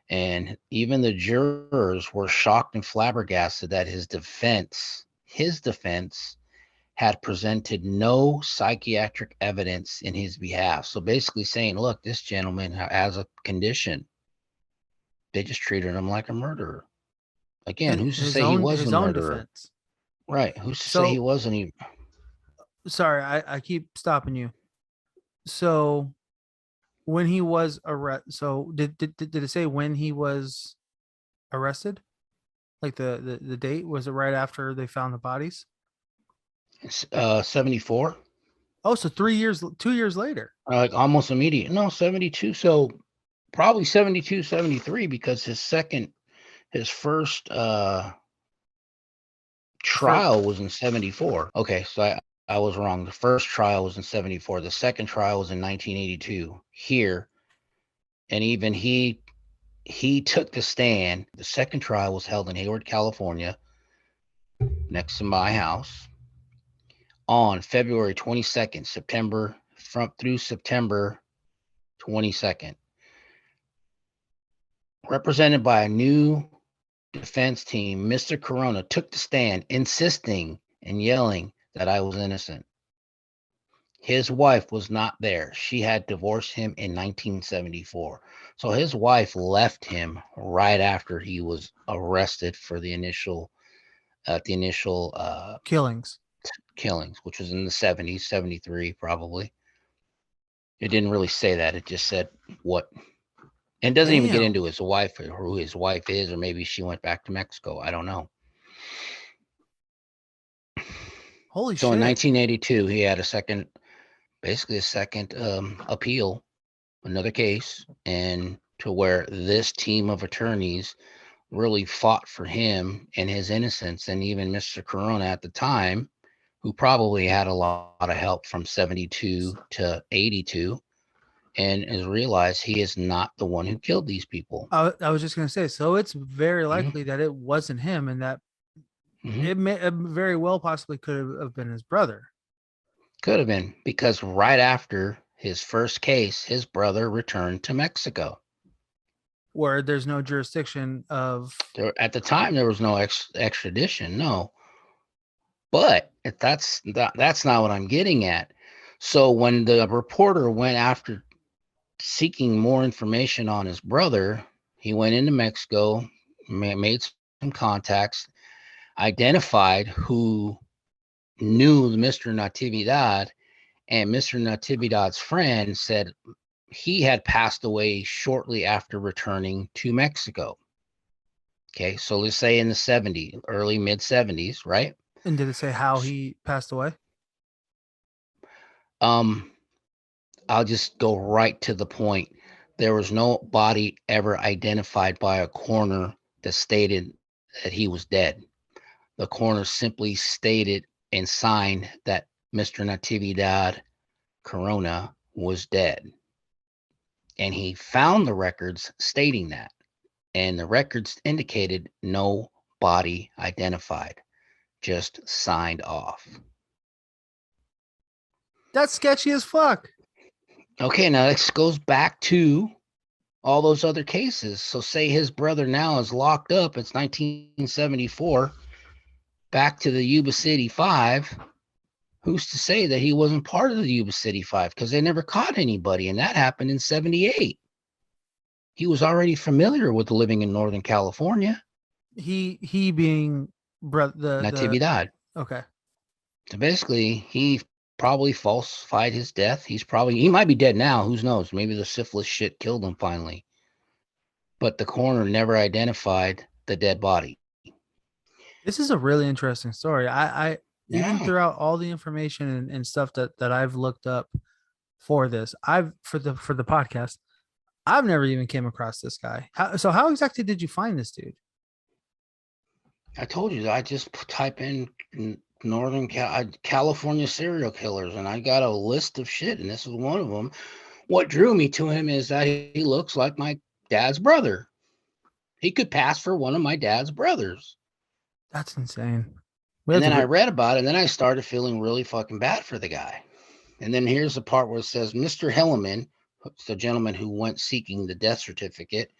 And even the jurors were shocked and flabbergasted that his defense had presented no psychiatric evidence in his behalf. So basically saying, look, this gentleman has a condition. They just treated him like a murderer. Again, who's to say he wasn't a murderer? Defense. Right. Who's to say he wasn't even? Sorry, I keep stopping you. So when he was arrested, so did it say when he was arrested? Like the date? Was it right after they found the bodies? 74. Oh, so 2 years later. Like almost immediate. No, 72. So probably 72, 73, because his first trial was in 74. Okay, so I was wrong. The first trial was in 74. The second trial was in 1982 here. And even he took the stand. The second trial was held in Hayward, California, next to my house, on February 22nd, through September 22nd. Represented by a new defense team, Mr. Corona took the stand, insisting and yelling that I was innocent. His wife was not there. She had divorced him in 1974. So his wife left him right after he was arrested for the initial killings, which was in the 70s, 73 probably. It didn't really say that. It just said what. And it doesn't even get into his wife, or who his wife is, or maybe she went back to Mexico. I don't know. Holy shit. So in 1982, he had a second appeal, another case, and to where this team of attorneys really fought for him and his innocence. And even Mr. Corona at the time, who probably had a lot of help from 72 to 82, and has realized he is not the one who killed these people. I was just going to say, so it's very likely that it wasn't him, and that it may very well possibly could have been his brother. Could have been, because right after his first case, his brother returned to Mexico, where there's no jurisdiction of. At the time, there was no extradition, no. But that's not what I'm getting at. So when the reporter went after seeking more information on his brother, he went into Mexico, made some contacts, identified who knew Mr. Natividad, and Mr. Natividad's friend said he had passed away shortly after returning to Mexico. Okay, so let's say in the 70s, early mid 70s, right? And did it say how he passed away? I'll just go right to the point. There was no body ever identified by a coroner that stated that he was dead. The coroner simply stated and signed that Mr. Natividad Corona was dead. And he found the records stating that. And the records indicated no body identified, just signed off. That's sketchy as fuck. Okay, now this goes back to all those other cases. So say his brother now is locked up. It's 1974. Back to the Yuba City 5. Who's to say that he wasn't part of the Yuba City 5? Because they never caught anybody, and that happened in 78. He was already familiar with living in Northern California. He being the Natividad. okay. So basically, he probably falsified his death. He might be dead now. Who knows? Maybe the syphilis shit killed him finally. But the coroner never identified the dead body. This is a really interesting story. I even Yeah. throughout all the information and stuff that I've looked up for this, for the podcast, I've never even came across this guy. How exactly did you find this dude? I told you, I just type in Northern California serial killers, and I got a list of shit, and this is one of them. What drew me to him is that he looks like my dad's brother. He could pass for one of my dad's brothers. That's insane. And then I read about it, and then I started feeling really fucking bad for the guy. And then here's the part where it says, Mr. Hellerman, the gentleman who went seeking the death certificate,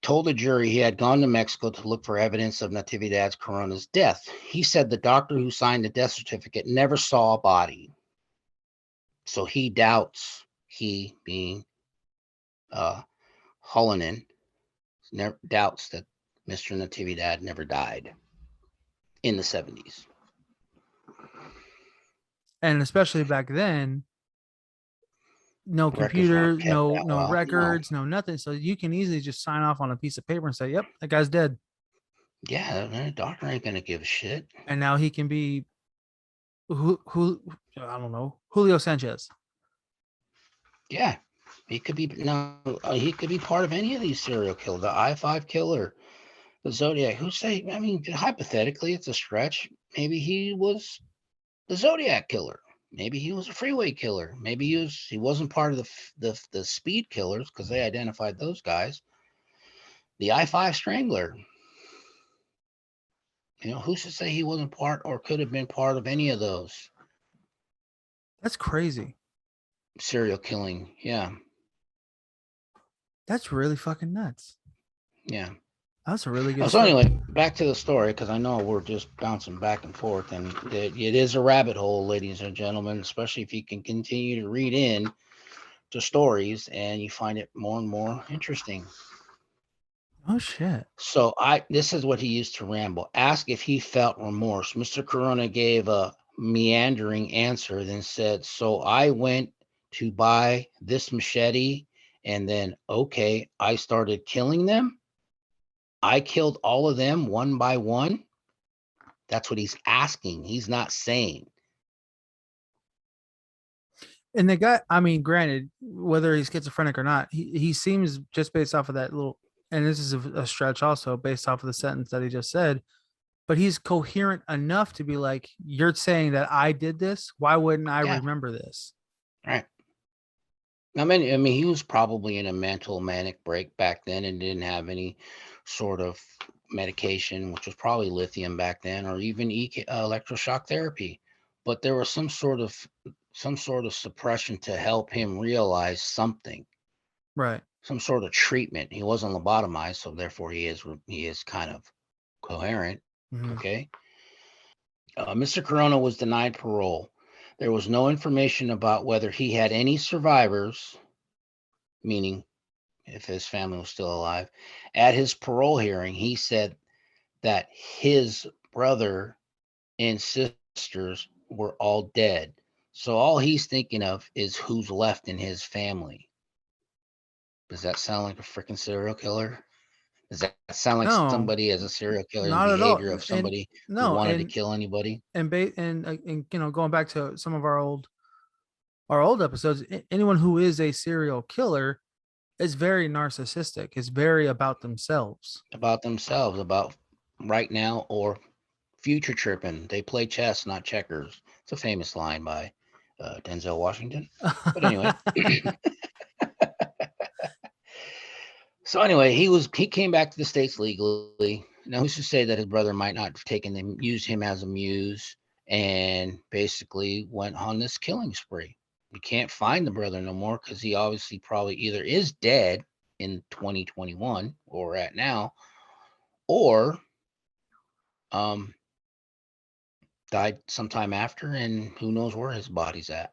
told the jury he had gone to Mexico to look for evidence of Natividad Corona's death. He said the doctor who signed the death certificate never saw a body. So he doubts, he being Hallinan, doubts that Mr. Natividad never died in the 70s. And especially back then, no computer, no records, no nothing. So you can easily just sign off on a piece of paper and say, "Yep, that guy's dead." Yeah, the doctor ain't gonna give a shit. And now he can be who I don't know, Julio Sanchez. Yeah, he could be he could be part of any of these serial killers, the I-5 killer, the Zodiac. Who say? I mean, hypothetically, it's a stretch. Maybe he was the Zodiac killer. Maybe he was a freeway killer. Maybe he wasn't part of the speed killers because they identified those guys. The I-5 strangler. You know, who's to say he wasn't part or could have been part of any of those? That's crazy. Serial killing. Yeah. That's really fucking nuts. Yeah. That's a really good So anyway, back to the story, because I know we're just bouncing back and forth, and it is a rabbit hole, ladies and gentlemen, especially if you can continue to read in to stories and you find it more and more interesting. Oh shit. So this is what he used to ramble. Ask if he felt remorse. Mr. Corona gave a meandering answer, then said, so I went to buy this machete, and then, okay, I started killing them. I killed all of them one by one. That's what he's asking. He's not saying. And the guy, I mean, granted, whether he's schizophrenic or not, he seems, just based off of that little, and this is a stretch also based off of the sentence that he just said, but he's coherent enough to be like, you're saying that I did this. Why wouldn't I remember this? Right. I mean, he was probably in a mental manic break back then and didn't have any sort of medication, which was probably lithium back then, or even electroshock therapy. But there was some sort of suppression to help him realize something. Right. Some sort of treatment. He wasn't lobotomized, so therefore he is kind of coherent. Mm-hmm. Okay. Mr. Corona was denied parole. There was no information about whether he had any survivors, meaning if his family was still alive. At his parole hearing, he said that his brother and sisters were all dead. So all he's thinking of is who's left in his family. Does that sound like a freaking serial killer? Does that sound like No, somebody as a serial killer and not at all. behavior of And somebody who no, wanted to kill anybody? and going back to some of our old episodes, anyone who is a serial killer is very narcissistic. Is very about themselves. About themselves, about right now or future tripping. They play chess, not checkers. It's a famous line by Denzel Washington. But anyway, so anyway, he came back to the States legally. Now, who's to say that his brother might not have taken him, used him as a muse, and basically went on this killing spree. You can't find the brother no more because he obviously probably either is dead in 2021 or at now, or um died sometime after, and who knows where his body's at.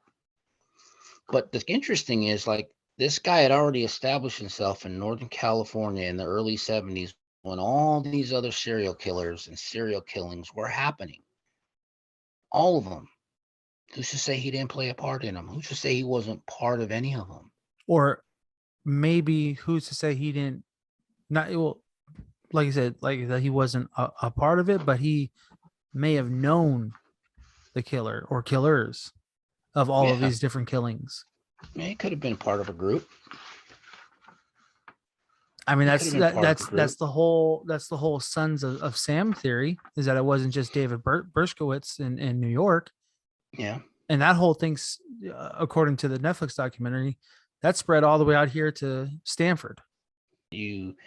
But the interesting is, like, this guy had already established himself in Northern California in the early 70s when all these other serial killers and serial killings were happening. All of them. Who's to say he didn't play a part in them? Who's to say he wasn't part of any of them? Or maybe who's to say he didn't? Not well, like you said, like that he wasn't a part of it, but he may have known the killer or killers of all of Yeah, these different killings. he could have been part of a group. I mean, He could have been part of a group. that's the whole Sons of Sam theory, is that it wasn't just David Bershkowitz in New York. Yeah. And that whole thing's, according to the Netflix documentary, that spread all the way out here to Stanford. You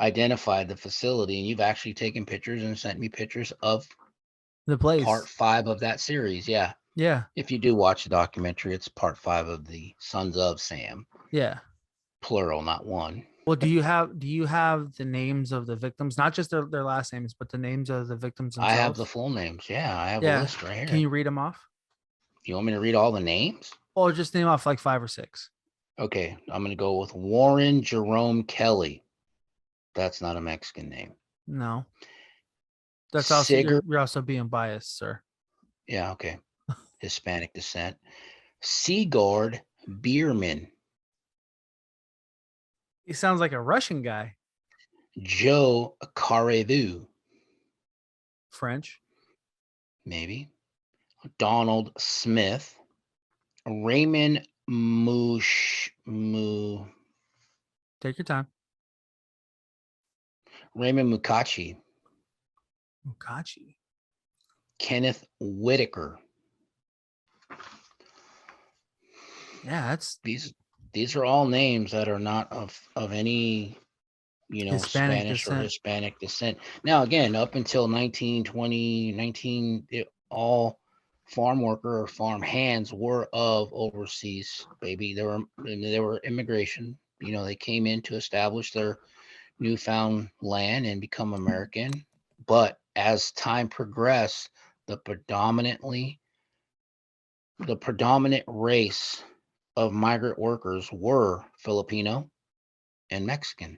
identified the facility, and you've actually taken pictures and sent me pictures of The place. part 5 of that series. Yeah. Yeah. If you do watch the documentary, it's part 5 of the Sons of Sam. Yeah. Plural, not one. Well, do you have the names of the victims, not just their last names, but the names of the victims themselves? I have the full names. Yeah, I have a list right here. Can you read them off? You want me to read all the names? Or just name off like 5 or 6. Okay, I'm going to go with Warren Jerome Kelly. That's not a Mexican name. No. That's also, you're also being biased, sir. Yeah, okay. Hispanic descent. Sigurd Bierman. He sounds like a Russian guy. Joe Carevu. French. Maybe. Donald Smith. Raymond Take your time. Raymond Mukachi. Mukachi. Kenneth Whitaker. Yeah, that's these are all names that are not of any, Hispanic Spanish descent. or Hispanic descent. Now, again, up until 1920, all farm worker or farm hands were of overseas, baby. There were immigration. They came in to establish their newfound land and become American. But as time progressed, the predominant race of migrant workers were Filipino and Mexican,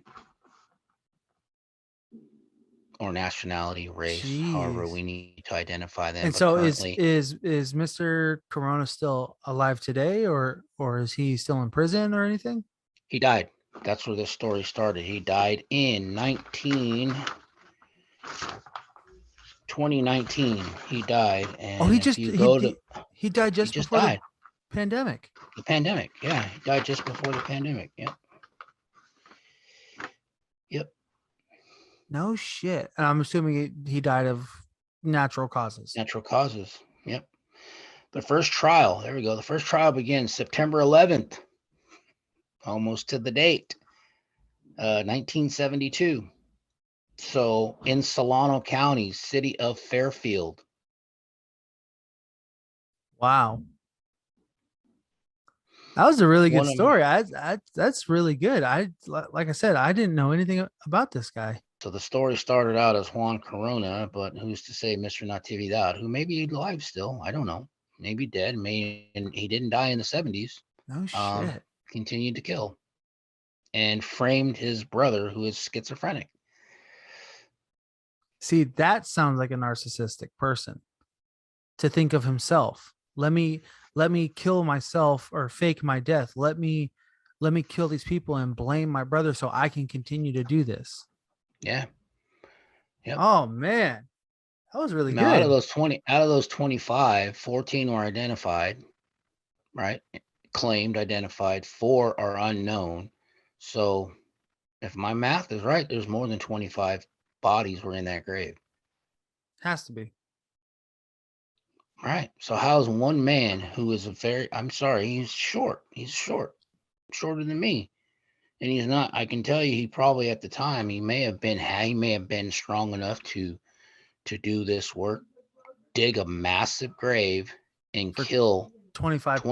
or nationality, race, however we need to identify them. And but so currently, is Mr. Corona still alive today, or is he still in prison or anything? he died. That's where this story started. He died in 2019. He died. And he died just before died. The pandemic. The pandemic. Yeah. He died just before the pandemic. Yep. No shit. And I'm assuming he died of natural causes. Natural causes. Yep. The first trial. There we go. The first trial begins September 11th. Almost to the date. 1972. So in Solano County, city of Fairfield. Wow. That was a really good story. That's really good. Like I said, I didn't know anything about this guy. So the story started out as Juan Corona, but who's to say Mr. Natividad, who may be alive still? I don't know. Maybe dead. And he didn't die in the 70s. No shit. Continued to kill and framed his brother, who is schizophrenic. See, that sounds like a narcissistic person to think of himself. Let me kill myself or fake my death. Let me kill these people and blame my brother so I can continue to do this. Yeah. Yep. Oh man, that was really Now, out of good. those 25, 14 were identified, right? Claimed, identified. 4 are unknown. So, if my math is right, there's more than 25 bodies were in that grave. Has to be. Right. So, how's one man who is I'm sorry, he's short. He's shorter than me. And he's not, I can tell you, he probably at the time, he may have been strong enough to do this work, dig a massive grave and For kill 25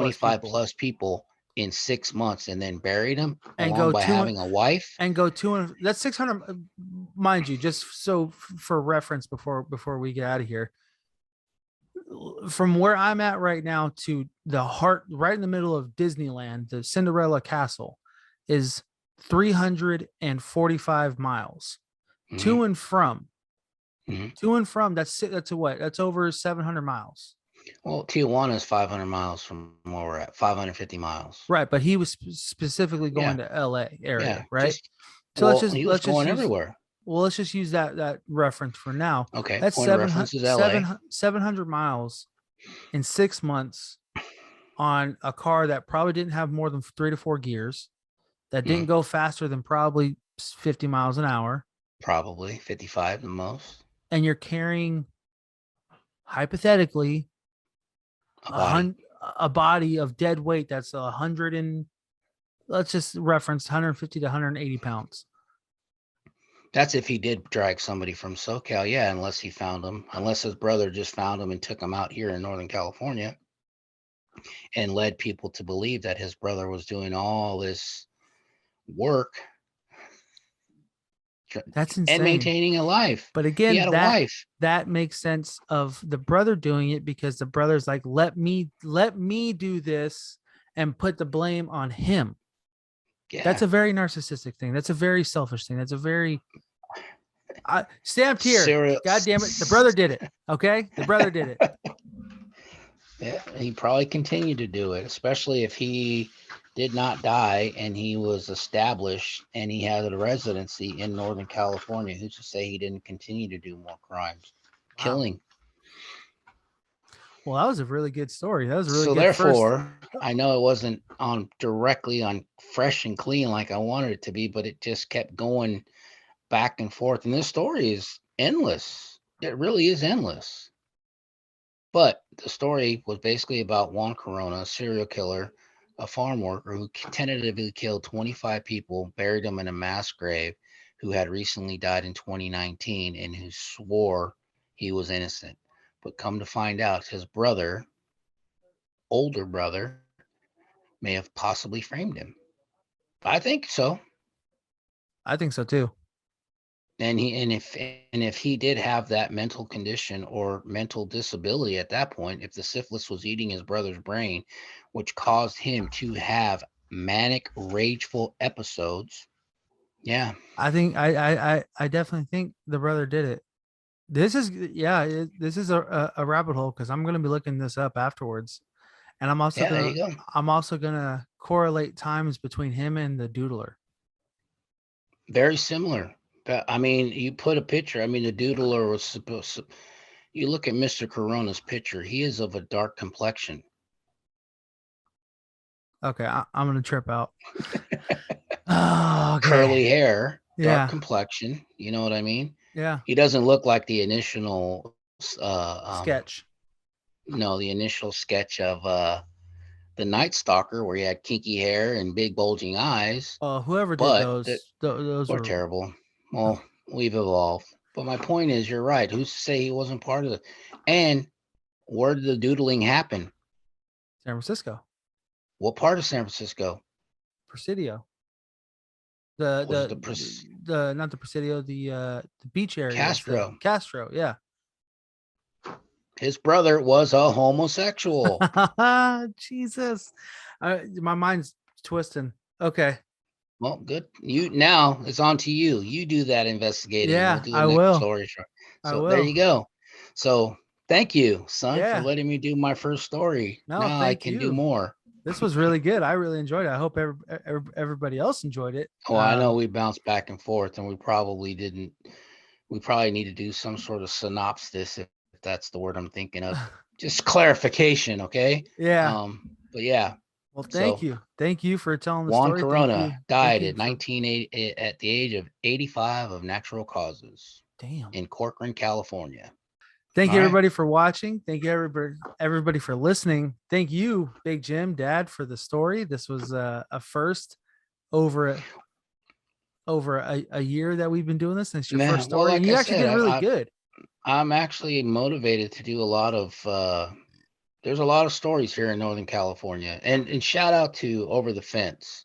plus people in 6 months and then buried them and along go by two having a wife. and go 200. That's 600. Mind you, just so for reference before we get out of here. From where I'm at right now to the heart, right in the middle of Disneyland, the Cinderella Castle, is 345 miles. Mhm. To and from. Mhm. To and from. That's a what? That's over 700 miles. Well, Tijuana is 500 miles from where we're at, 550 miles. Right, but he was specifically going to LA area, Yeah, right? So he was going everywhere. Well, let's just use that reference for now. Okay, That's point of reference is LA. 700 miles in 6 months on a car that probably didn't have more than 3 to 4 gears, that didn't go faster than probably 50 miles an hour. Probably 55 the most. And you're carrying, hypothetically, a body of dead weight that's 100 and let's just reference 150 to 180 pounds. That's if he did drag somebody from SoCal, yeah, unless he found him, unless his brother just found him and took him out here in Northern California and led people to believe that his brother was doing all this work. That's insane. And maintaining a life. But again, he had a wife. That makes sense of the brother doing it because the brother's like, let me do this and put the blame on him. Yeah. That's a very narcissistic thing. That's a very selfish thing. That's a very stamped here. God damn it. The brother did it. Okay. The brother did it. Yeah. He probably continued to do it, especially if he did not die and he was established and he had a residency in Northern California. Who's to say he didn't continue to do more crimes? Wow. Killing. Well, that was a really good story. That was really so good. Therefore, I know it wasn't directly on fresh and clean like I wanted it to be, but it just kept going back and forth. And this story is endless. It really is endless. But the story was basically about Juan Corona, a serial killer, a farm worker who tentatively killed 25 people, buried them in a mass grave, who had recently died in 2019 and who swore he was innocent. But come to find out, his brother, older brother, may have possibly framed him. I think so. I think so too. And if he did have that mental condition or mental disability at that point, if the syphilis was eating his brother's brain, which caused him to have manic, rageful episodes. Yeah. I think I definitely think the brother did it. This is a rabbit hole because I'm going to be looking this up afterwards, and I'm also gonna correlate times between him and the doodler. Very similar. I mean, you put a picture. I mean, the doodler was supposed to. You look at Mr. Corona's picture. He is of a dark complexion. Okay, I'm gonna trip out. Oh, okay. Curly hair, dark complexion. You know what I mean? Yeah. He doesn't look like the initial sketch. No, the initial sketch of the Night Stalker, where he had kinky hair and big bulging eyes. Whoever did those were terrible. Well, we've evolved. But my point is, you're right. Who's to say he wasn't part of it? And where did the doodling happen? San Francisco. What part of San Francisco? Presidio. Not the Presidio, the beach area. Castro, yeah. His brother was a homosexual. Jesus. My mind's twisting. Okay. Well, good. Now it's on to you. You do that investigating. Yeah, we'll do I will. Story. So there you go. So thank you, son, for letting me do my first story. No, now I can do more. This was really good. I really enjoyed it. I hope everybody else enjoyed it. Well, I know we bounced back and forth, and we probably didn't. We probably need to do some sort of synopsis, if that's the word I'm thinking of. Just clarification, okay? Yeah. But yeah. Well, thank you. Thank you for telling the Juan story. Corona died at 1980 at the age of 85 of natural causes. Damn. In Corcoran, California. Thank you, everybody, for watching. Thank you, everybody for listening. Thank you, Big Jim, Dad, for the story. This was a first over a year that we've been doing this. And it's your first story. Well, and you actually did really good. I'm actually motivated to do a lot of there's a lot of stories here in Northern California. And shout out to Over the Fence.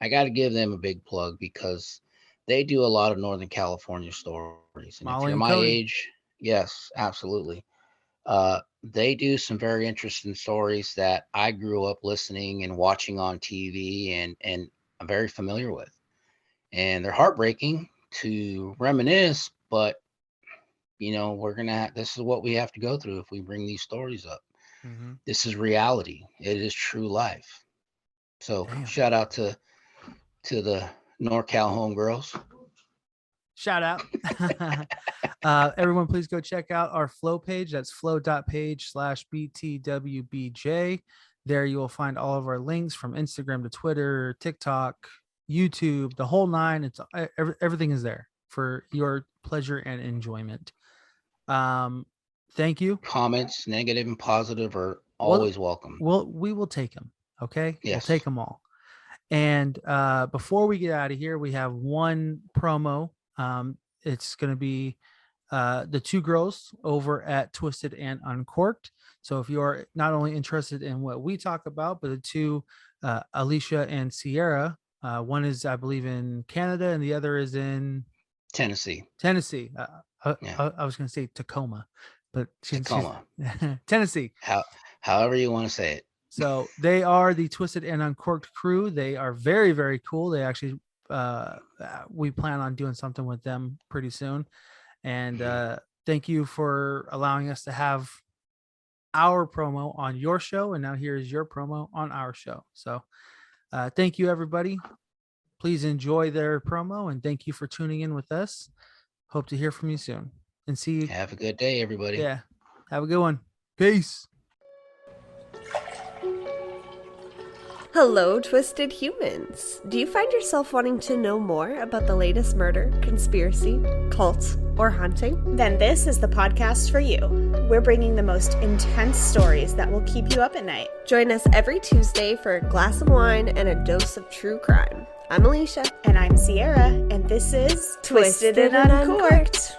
I got to give them a big plug because they do a lot of Northern California stories. And if you're my age, yes, absolutely. They do some very interesting stories that I grew up listening and watching on TV and I'm very familiar with. And they're heartbreaking to reminisce, but you know, this is what we have to go through if we bring these stories up. Mm-hmm. This is reality. It is true life. So shout out to the NorCal homegirls. Shout out. Everyone, please go check out our flow page. That's flow.page/BTWBJ. There you will find all of our links from Instagram to Twitter, TikTok, YouTube, the whole nine. It's everything is there for your pleasure and enjoyment. Thank you. Comments, negative and positive, are always welcome. We will take them. Okay. Yes. We'll take them all. And before we get out of here, we have one promo. It's going to be the two girls over at Twisted and Uncorked. So if you're not only interested in what we talk about, but the two, Alicia and Sierra, one is, I believe, in Canada and the other is in Tennessee. I was going to say Tacoma, but Tacoma. Tennessee. However you want to say it. So they are the Twisted and Uncorked crew. They are very, very cool. They actually, we plan on doing something with them pretty soon. And thank you for allowing us to have our promo on your show. And now here's your promo on our show. So thank you, everybody. Please enjoy their promo. And thank you for tuning in with us. Hope to hear from you soon. And see you. Have a good day, everybody. Yeah. Have a good one. Peace. Hello, Twisted Humans. Do you find yourself wanting to know more about the latest murder, conspiracy, cult, or haunting? Then this is the podcast for you. We're bringing the most intense stories that will keep you up at night. Join us every Tuesday for a glass of wine and a dose of true crime. I'm Alicia. And I'm Sierra. And this is Twisted and Uncorked.